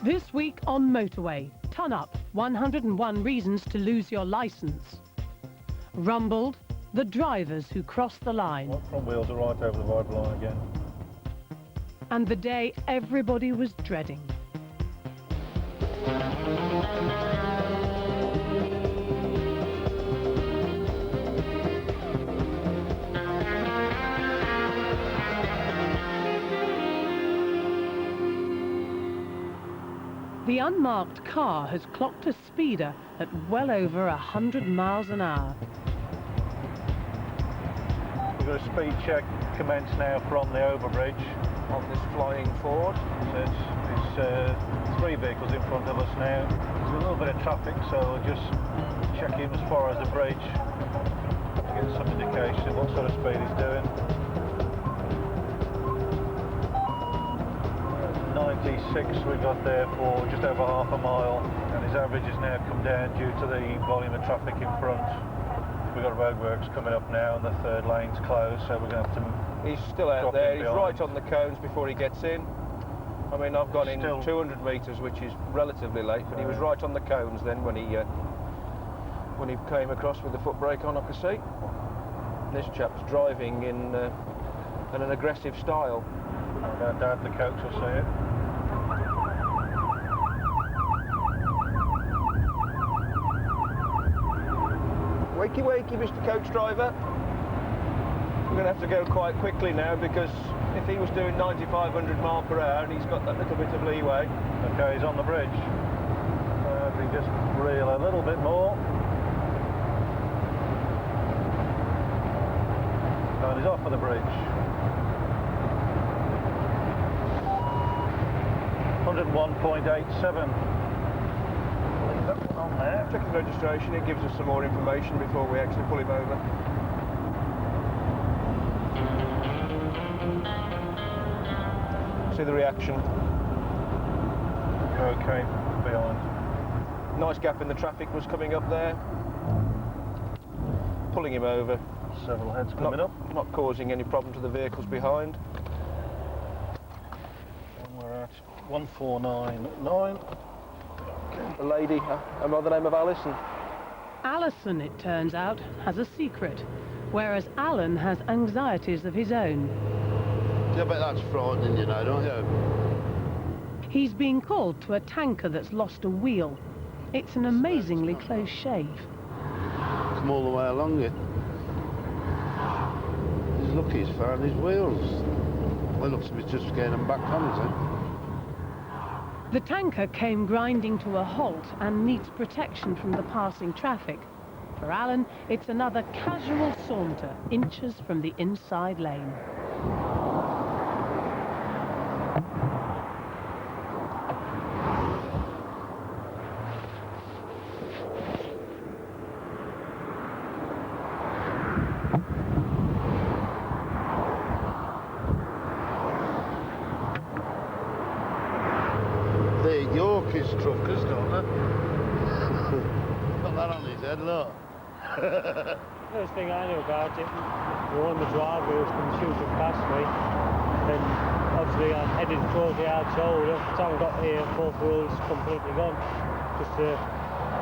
This week on Motorway, ton up, 101 reasons to lose your licence. Rumbled, the drivers who crossed the line. What front wheels are right over the vibe line again. And the day everybody was dreading. The unmarked car has clocked a speeder at well over 100 miles an hour. We've got a speed check commence now from the overbridge on this flying Ford. So it's 3 vehicles in front of us now. There's a little bit of traffic, so we'll just check in as far as the bridge to get some indication of what sort of speed he's doing. 96 we got there for just over half a mile, and his average has now come down due to the volume of traffic in front. We've got roadworks coming up now and the third lane's closed, so we're going to have to... He's still out there, he's right on the cones before he gets in. I mean, I've gone in 200 metres, which is relatively late, but he was right on the cones then when he came across with the foot brake on, I could see. This chap's driving in an aggressive style. No doubt Dad, the coach will see it. Wakey wakey, Mr. Coach driver. We're going to have to go quite quickly now, because if he was doing 9,500 miles per hour and he's got that little bit of leeway. Okay, he's on the bridge. If we just reel a little bit more. And he's off of the bridge. 101.87. Leave that one on there. Checking registration, it gives us some more information before we actually pull him over. See the reaction. Okay, behind. Nice gap in the traffic was coming up there. Pulling him over. Several heads coming up. Not causing any problem to the vehicles behind. And we're at 1499. A lady, by the name of Alison. Alison, it turns out, has a secret, whereas Alan has anxieties of his own. Yeah, but that's frightening, you know, don't you? He's being called to a tanker that's lost a wheel. It's an amazingly close shave. Come all the way along it. He's lucky he's found his wheels. Well, looks like he's just getting them back on, is it? The tanker came grinding to a halt and needs protection from the passing traffic. For Alan, it's another casual saunter, inches from the inside lane. They're Yorkist truckers, don't they? Got that on his head, look. First thing I knew about it, one of the drivers was shooting past me, and obviously I'm heading towards the outside. By the time I got here, both wheels completely gone. Just the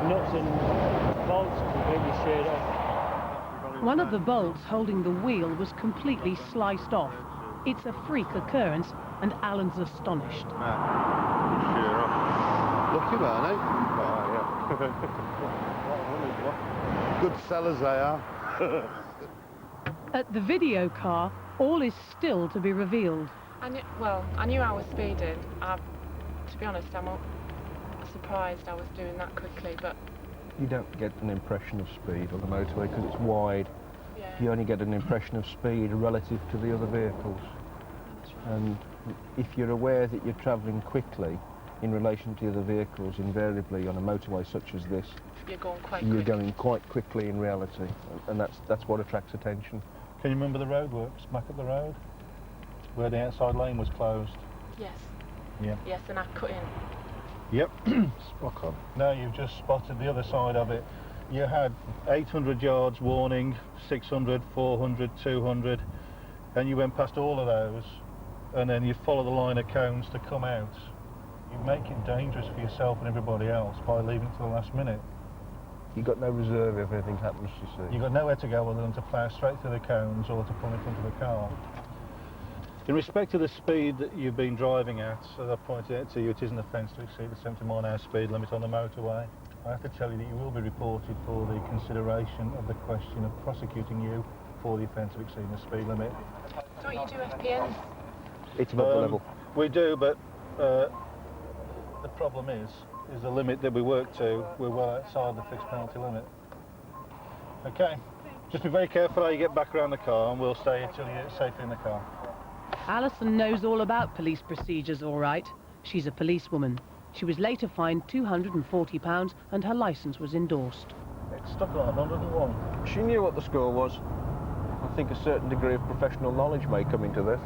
nuts and bolts completely sheared off. One of the bolts holding the wheel was completely sliced off. It's a freak occurrence, and Alan's astonished. Lucky man, eh? Oh, yeah. Good sellers they are. At the video car, all is still to be revealed. I knew I was speeding. To be honest, I'm surprised I was doing that quickly, but... You don't get an impression of speed on the motorway because it's wide. Yeah. You only get an impression of speed relative to the other vehicles. That's right. And if you're aware that you're travelling quickly in relation to the other vehicles, invariably on a motorway such as this, you're going quite quickly in reality, and that's what attracts attention. Can you remember the roadworks back up the road? Where the outside lane was closed? Yes. Yeah. Yes, and I cut in. Yep. Spot on. Now you've just spotted the other side of it. You had 800 yards warning, 600, 400, 200, and you went past all of those, and then you follow the line of cones to come out. You make it dangerous for yourself and everybody else by leaving it to the last minute. You've got no reserve if anything happens, you see. You've got nowhere to go other than to plough straight through the cones or to pull in front of a car. In respect to the speed that you've been driving at, as I pointed out to you, it is an offence to exceed the 70-mile-an-hour speed limit on the motorway. I have to tell you that you will be reported for the consideration of the question of prosecuting you for the offence of exceeding the speed limit. Don't you do FPNs? It's above the level. We do, but the problem is the limit that we work to, we're well outside the fixed penalty limit. Okay, just be very careful how you get back around the car, and we'll stay until you're safely in the car. Alison knows all about police procedures, all right. She's a policewoman. She was later fined £240 and her licence was endorsed. It's stuck on 101. She knew what the score was. I think a certain degree of professional knowledge may come into this.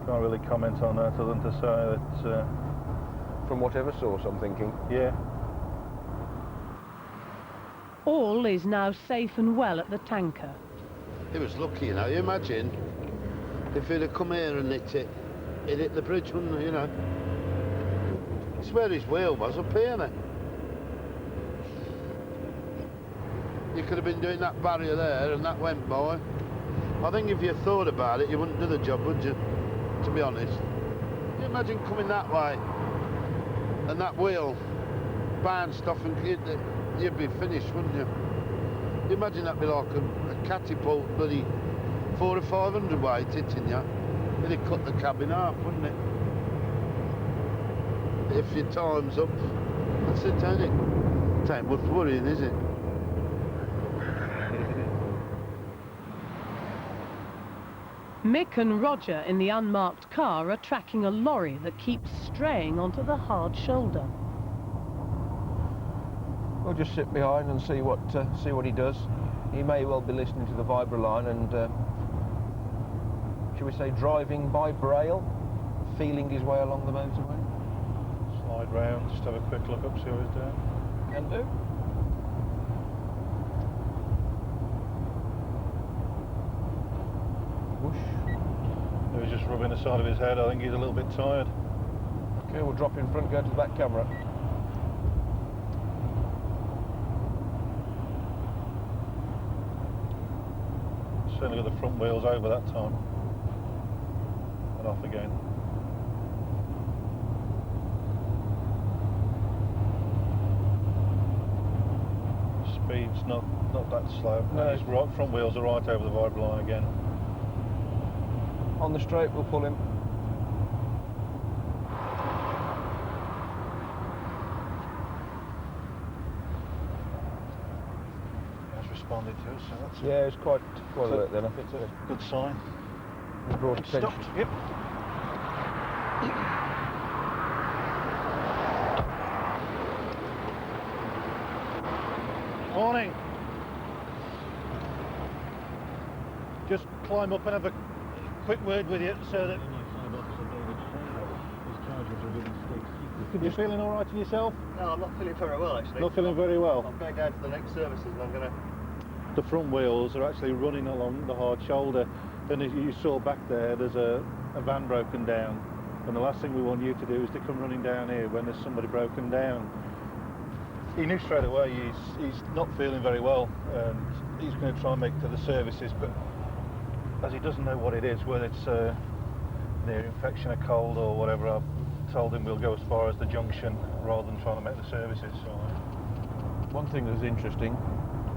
Can't really comment on that other than to say that... From whatever source, I'm thinking. Yeah. All is now safe and well at the tanker. He was lucky, you know. You imagine if he'd have come here and he'd hit the bridge, wouldn't he, you know? It's where his wheel was, up here, mate. You could have been doing that barrier there and that went by. I think if you thought about it, you wouldn't do the job, would you? To be honest. You imagine coming that way and that wheel bounced off and you'd be finished, wouldn't you? You imagine that'd be like a catapult, bloody 400 or 500 weight hitting you. It'd cut the cab in half, wouldn't it? If your time's up, that's it, ain't it? It ain't worth worrying, is it? Mick and Roger in the unmarked car are tracking a lorry that keeps straying onto the hard shoulder. We'll just sit behind and see what he does. He may well be listening to the Vibra line and, shall we say, driving by braille, feeling his way along the motorway. Slide round, just have a quick look up, see what he's doing. Can do. Whoosh. He was just rubbing the side of his head. I think he's a little bit tired. Okay, we'll drop in front, go to the back camera. Certainly got the front wheels over that time. And off again. Speed's not that slow. No. His front wheels are right over the Vibra line again. On the straight, we'll pull him. Has responded to us, so that's Yeah, it's quite alert then, I think. a good sign. He brought attention. Stopped. Yep. Morning. Just climb up and have a quick word with you so that... You feeling all right in yourself? No, I'm not feeling very well actually. Not feeling very well? I'm going down to the next services and I'm going to... The front wheels are actually running along the hard shoulder, and as you saw back there, there's a van broken down, and the last thing we want you to do is to come running down here when there's somebody broken down. He knew straight away he's not feeling very well, and he's going to try and make it to the services, but as he doesn't know what it is, whether it's near infection, a cold or whatever, I've told him we'll go as far as the junction rather than trying to make the services. So, One thing that's interesting,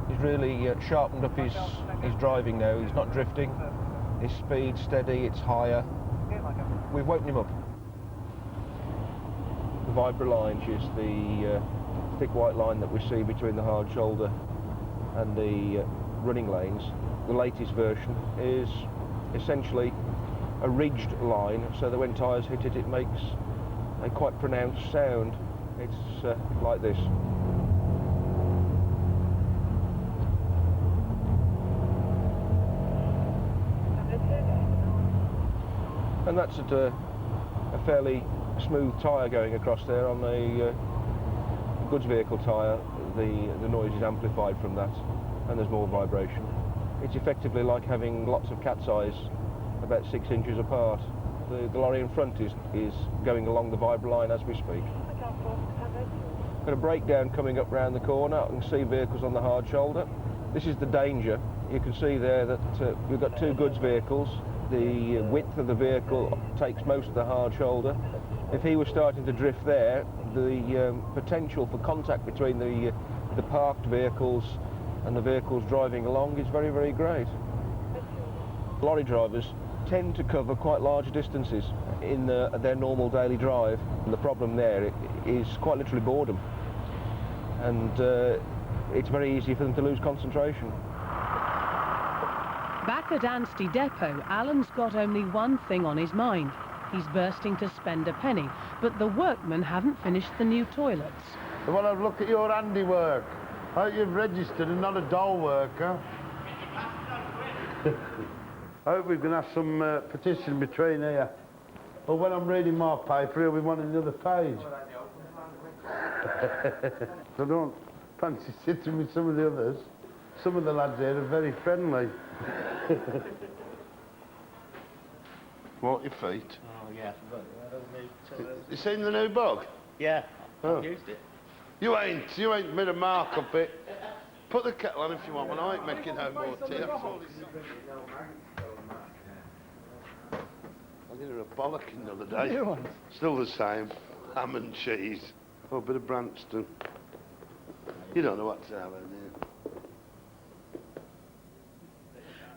he's really sharpened up his driving now. He's not drifting. His speed's steady, it's higher. We've woken him up. The Vibra line is the thick white line that we see between the hard shoulder and the running lanes. The latest version is essentially a ridged line, so that when tyres hit it, it makes a quite pronounced sound. It's like this. And that's at a fairly smooth tyre going across there. On a goods vehicle tyre, the noise is amplified from that, and there's more vibration. It's effectively like having lots of cat's eyes about 6 inches apart. The lorry in front is going along the Vibra line as we speak. Got a breakdown coming up round the corner. I can see vehicles on the hard shoulder. This is the danger. You can see there that we've got two goods vehicles. The width of the vehicle takes most of the hard shoulder. If he was starting to drift there, the potential for contact between the parked vehicles and the vehicles driving along is very, very great. Lorry drivers tend to cover quite large distances in their normal daily drive. And the problem there is quite literally boredom. And it's very easy for them to lose concentration. Back at Anstey Depot, Alan's got only one thing on his mind. He's bursting to spend a penny, but the workmen haven't finished the new toilets. Well, I've looked at your handiwork. I hope you've registered and not a doll worker. I hope we can have some petition between here. But when I'm reading my paper, he'll be wanting another page. I don't fancy sitting with some of the others. Some of the lads here are very friendly. What, your feet? Oh, yeah, I forgot. You seen the new bug? Yeah, Oh. I've used it. You ain't made a mark up it. Put the kettle on if you want, but I ain't making no more tea. I did her a bollocking the other day. Still the same. Ham and cheese. Oh, a bit of Branston. You don't know what to have in here.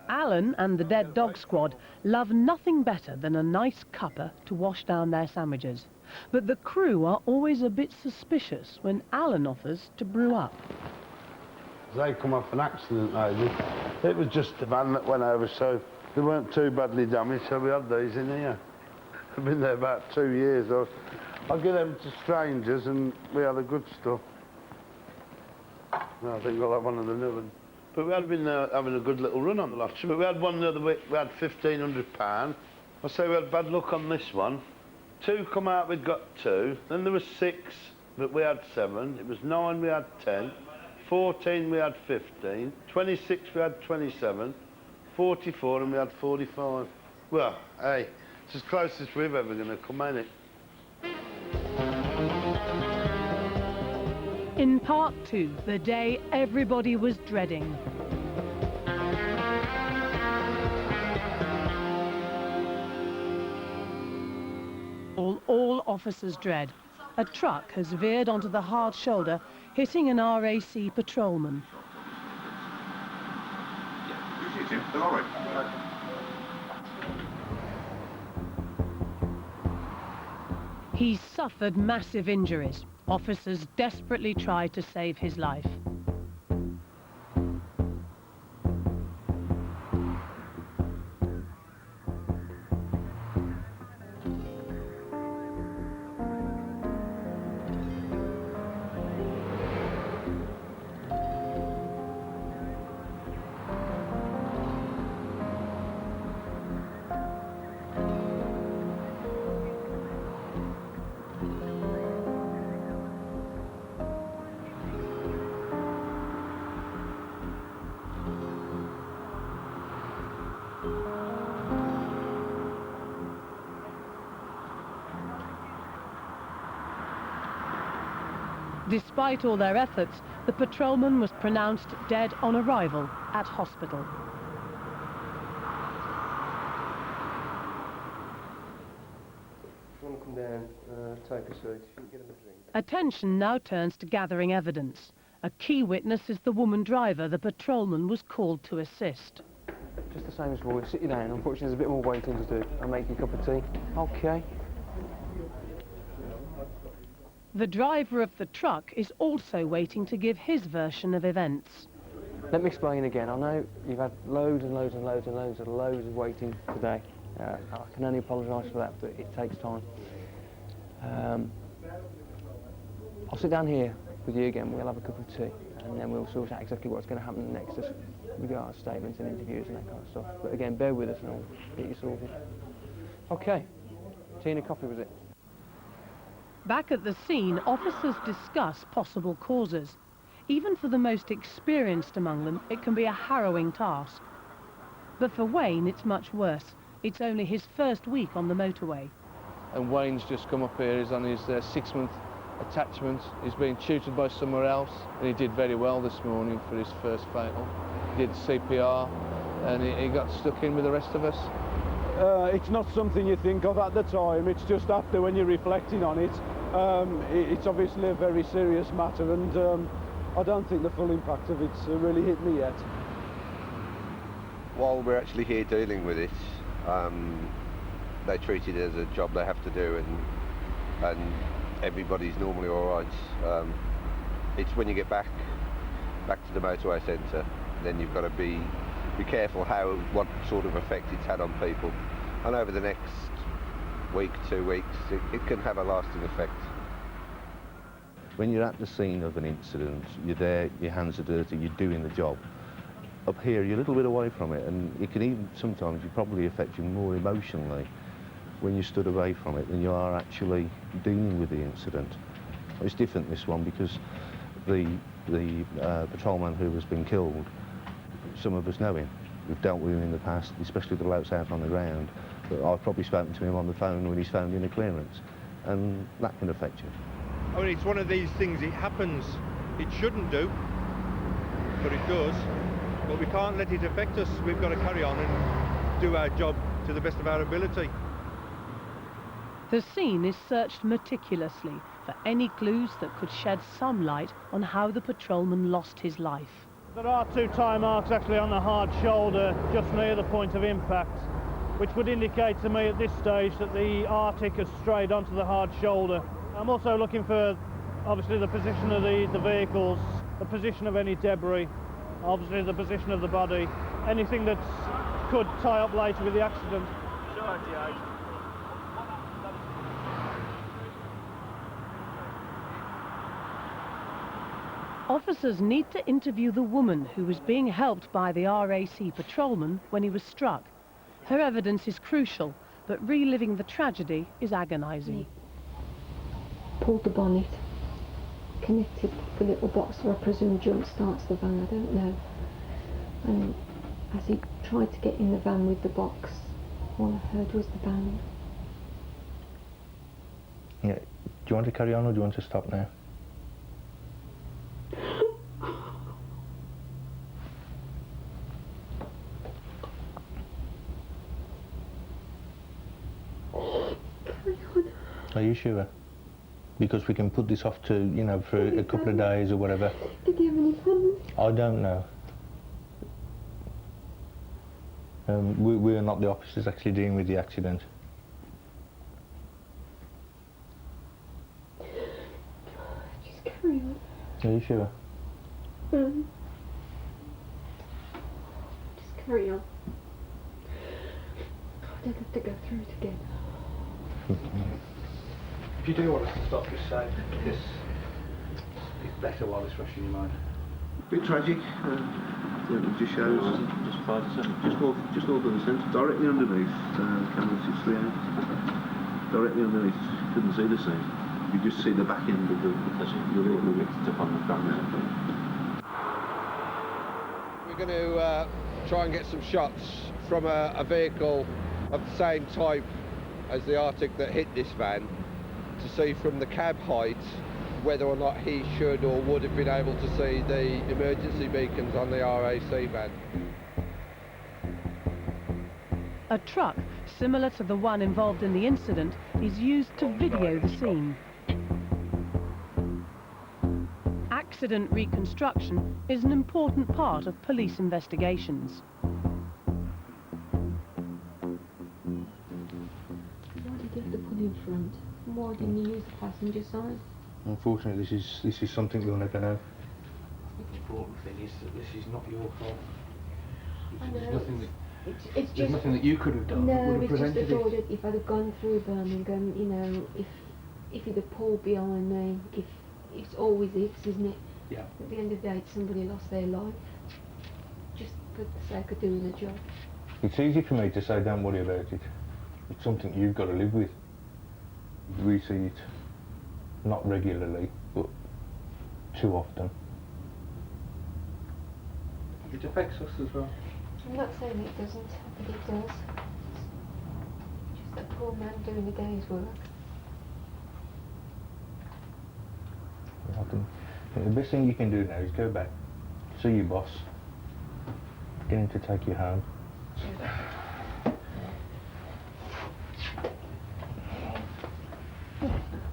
Alan and the Dead Dog Squad love nothing better than a nice cuppa to wash down their sandwiches. But the crew are always a bit suspicious when Alan offers to brew up. They come off an accident, lady. It was just the van that went over, so they weren't too badly damaged, so we had these in here. I've been there about 2 years. I'll give them to strangers, and we had the good stuff. No, I think I'll have one of the new ones. But we had been having a good little run on the lot. But we had one the other week, we had £1,500. I say we had bad luck on this one. 2 come out, we'd got 2. Then there was 6, but we had 7. It was 9, we had 10. 14, we had 15. 26, we had 27. 44, and we had 45. Well, hey, it's as close as we've ever going to come, ain't it? In part 2, the day everybody was dreading. All officers dread. A truck has veered onto the hard shoulder, hitting an RAC patrolman. He's suffered massive injuries. Officers desperately tried to save his life. Despite all their efforts, the patrolman was pronounced dead on arrival at hospital. If you want to come down, take a seat, you can get him a drink. Attention now turns to gathering evidence. A key witness is the woman driver the patrolman was called to assist. Just the same as before, sit you down. Unfortunately, there's a bit more waiting to do. I'll make you a cup of tea. Okay. The driver of the truck is also waiting to give his version of events. Let me explain again. I know you've had loads and loads and loads and loads of waiting today. I can only apologise for that, but it takes time. I'll sit down here with you again. We'll have a cup of tea, and then we'll sort out exactly what's going to happen next as regards statements and interviews and that kind of stuff. But again, bear with us and I'll get you sorted. Okay. Tea and a coffee, was it? Back at the scene, officers discuss possible causes. Even for the most experienced among them, it can be a harrowing task. But for Wayne, it's much worse. It's only his first week on the motorway. And Wayne's just come up here, he's on his 6-month attachment. He's been tutored by somewhere else, and he did very well this morning for his first fatal. He did CPR, and he got stuck in with the rest of us. It's not something you think of at the time, it's just after when you're reflecting on it. It's obviously a very serious matter, and I don't think the full impact of it's really hit me yet. While we're actually here dealing with it, they treat it as a job they have to do, and everybody's normally all right. It's when you get back to the motorway centre, then you've got to be careful what sort of effect it's had on people, and over the next week, 2 weeks, it can have a lasting effect. When you're at the scene of an incident, you're there, your hands are dirty, you're doing the job. Up here, you're a little bit away from it, and it can even sometimes probably affect you more emotionally when you stood away from it than you are actually dealing with the incident. It's different, this one, because the patrolman who has been killed, some of us know him. We've dealt with him in the past, especially the blokes out on the ground. But I've probably spoken to him on the phone when he's found in a clearance, and that can affect you. I mean, it's one of these things, it happens. It shouldn't do, but it does. But we can't let it affect us. We've got to carry on and do our job to the best of our ability. The scene is searched meticulously for any clues that could shed some light on how the patrolman lost his life. There are 2 tyre marks actually on the hard shoulder just near the point of impact, which would indicate to me at this stage that the Arctic has strayed onto the hard shoulder. I'm also looking for obviously the position of the vehicles, the position of any debris, obviously the position of the body, anything that could tie up later with the accident. Officers need to interview the woman who was being helped by the RAC patrolman when he was struck. Her evidence is crucial, but reliving the tragedy is agonising. Pulled the bonnet, connected the little box where I presume jump starts the van, I don't know. And as he tried to get in the van with the box, all I heard was the bang. Yeah. Do you want to carry on or do you want to stop now? Are you sure? Because we can put this off to, you know, for a couple of days or whatever. Did he have any fun? I don't know. We are not the officers actually dealing with the accident. Just carry on. Are you sure? Just carry on. I don't have to go through it again. If you do want us to stop, just say, because it's better while it's fresh in your mind. A bit tragic. It just shows. Just 5 to 7. Just all the sense. Directly underneath, camera 638. Directly underneath, couldn't see the scene. You just see the back end of the vehicle. Mixed up on the camera. We're going to try and get some shots from a vehicle of the same type as the Arctic that hit this van, to see from the cab height whether or not he should or would have been able to see the emergency beacons on the RAC van. A truck, similar to the one involved in the incident, is used to video the scene. Accident reconstruction is an important part of police investigations. Why did you have to put in front? Why didn't you use the passenger side? Unfortunately, this is something we'll never know. The important thing is that this is not your fault. There's nothing that you could have done that No, would have it's just the prevented thought it. that if I'd have gone through Birmingham, you know, if he'd have pulled behind me, if it's always ifs, isn't it? Yeah. At the end of the day, somebody lost their life, just for the sake of doing the job. It's easy for me to say don't worry about it. It's something you've got to live with. We see it not regularly, but too often. It affects us as well. I'm not saying it doesn't, but it does. Poor man doing a day's work. The best thing you can do now is go back, see your boss, get him to take you home.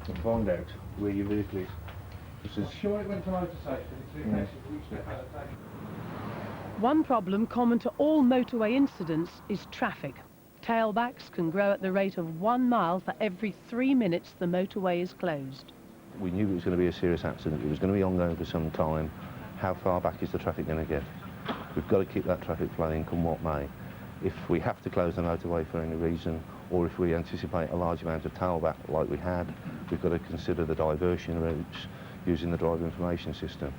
And find out where your vehicle is. Sure it went to motor safety. One problem common to all motorway incidents is traffic. Tailbacks can grow at the rate of 1 mile for every 3 minutes the motorway is closed. We knew it was going to be a serious accident. It was going to be ongoing for some time. How far back is the traffic going to get? We've got to keep that traffic flowing, come what may. If we have to close the motorway for any reason, or if we anticipate a large amount of tailback like we had, we've got to consider the diversion routes using the driver information system.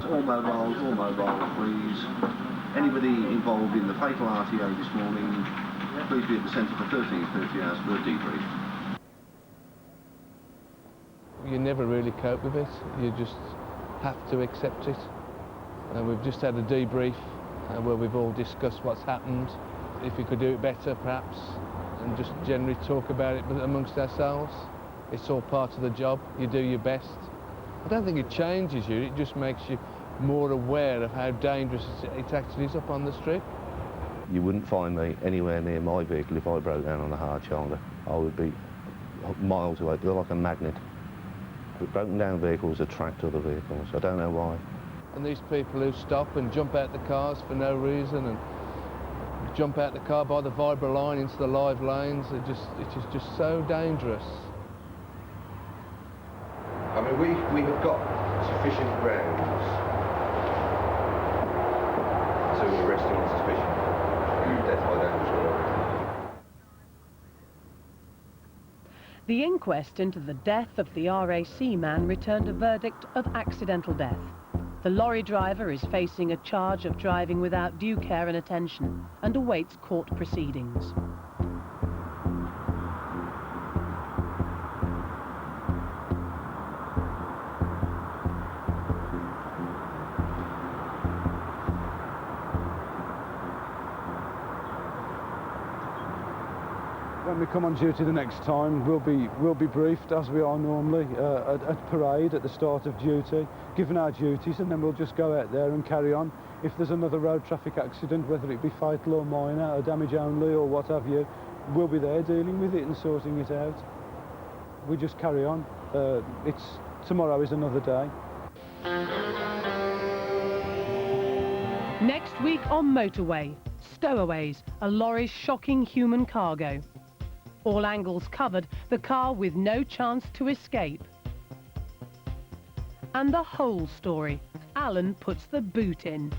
All mobile, please. Anybody involved in the fatal RTO this morning, please be at the centre for 13:30 hours for a debrief. You never really cope with it, you just have to accept it. We've just had a debrief where we've all discussed what's happened, if we could do it better perhaps, and just generally talk about it amongst ourselves. It's all part of the job, you do your best. I don't think it changes you, it just makes you more aware of how dangerous it actually is up on the strip. You wouldn't find me anywhere near my vehicle if I broke down on a hard shoulder. I would be miles away, they're like a magnet. But broken down vehicles attract other vehicles, I don't know why. And these people who stop and jump out the cars for no reason and jump out the car by the vibra line into the live lanes, it is just so dangerous. I mean, we have got sufficient grounds to arrest him on suspicion of death by dangerous driving. The inquest into the death of the RAC man returned a verdict of accidental death. The lorry driver is facing a charge of driving without due care and attention and awaits court proceedings. When we come on duty the next time, we'll be briefed as we are normally at parade at the start of duty, given our duties, and then we'll just go out there and carry on. If there's another road traffic accident, whether it be fatal or minor, or damage only or what have you, we'll be there dealing with it and sorting it out. We just carry on. Tomorrow is another day. Next week on Motorway, stowaways, a lorry's shocking human cargo. All angles covered, the car with no chance to escape. And the whole story, Alan puts the boot in.